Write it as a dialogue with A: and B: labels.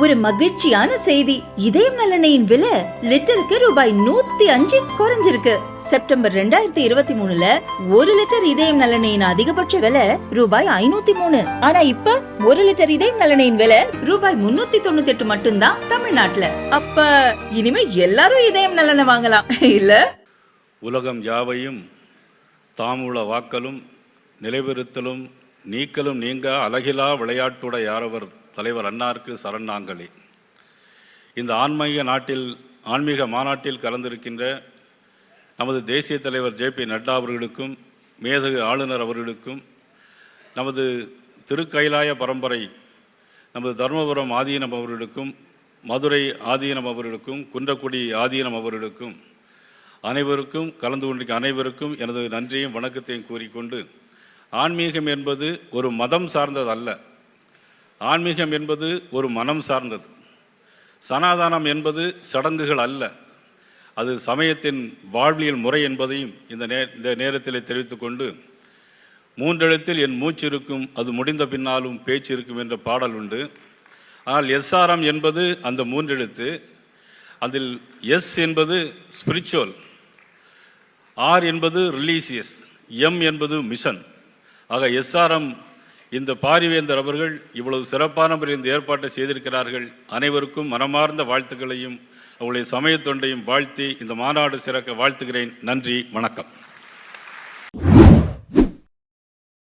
A: ஒரு மகிழ்ச்சியான செய்தி. இதயம் நல்லெண்ணெயின் விலை லிட்டருக்கு ரூபாய் 105 குறைஞ்சிருக்கு. செப்டம்பர் 2023ல 1 லிட்டர் இதயம் நல்லெண்ணெயின் அதிகபட்ச விலை ரூபாய் 503. ஆனா இப்ப 1 லிட்டர் இதயம் நல்லெண்ணெயின் விலை ரூபாய் 398 மட்டும்தான் தமிழ்நாட்டுல. அப்ப இனிமே எல்லாரும் இதயம் நல்லெண்ணெய் வாங்கலாம் இல்ல?
B: உலகம் யாவையும் தாமுள வாக்கலும் நிலைபெறுத்தலும் நீக்கலும் நீங்க அழகிலா விளையாட்டுட யாரவர் தலைவர் அன்னாருக்கு சரணாங்கலி. இந்த ஆன்மீக மாநாட்டில் கலந்திருக்கின்ற நமது தேசிய தலைவர் ஜே.பி. நட்டா அவர்களுக்கும் மேதகு ஆளுநர் அவர்களுக்கும் நமது திருக்கைலாய பரம்பரை நமது தர்மபுரம் ஆதீனம் அவர்களுக்கும் மதுரை ஆதீனம் அவர்களுக்கும் குன்றக்குடி ஆதீனம் அவர்களுக்கும் அனைவருக்கும் கலந்து கொண்டிருக்க அனைவருக்கும் எனது நன்றியும் வணக்கத்தையும் கூறிக்கொண்டு, ஆன்மீகம் என்பது ஒரு மதம் சார்ந்தது அல்ல. ஆன்மீகம் என்பது ஒரு மனம் சார்ந்தது. சனாதனம் என்பது சடங்குகள் அல்ல, அது சமயத்தின் வாழ்வியல் முறை என்பதையும் இந்த நேரத்தில் தெரிவித்துக்கொண்டு, மூன்றெழுத்தில் என் மூச்சு இருக்கும், அது முடிந்த பின்னாலும் பேச்சு இருக்கும் என்ற பாடல் உண்டு. ஆனால் எஸ்ஆர்எம் என்பது அந்த மூன்றெழுத்து. அதில் எஸ் என்பது ஸ்பிரிச்சுவல், ஆர் என்பது ரிலீஜியஸ், எம் என்பது மிஷன். ஆக எஸ்ஆர்எம் இந்த பாரிவேந்தர் அவர்கள் இவ்வளவு சிறப்பான முறையில் இந்த ஏற்பாட்டை செய்திருக்கிறார்கள். அனைவருக்கும் மனமார்ந்த வாழ்த்துக்களையும் அவருடைய சமய தொண்டையும் வாழ்த்தி இந்த மாநாடு சிறக்க வாழ்த்துகிறேன். நன்றி, வணக்கம்.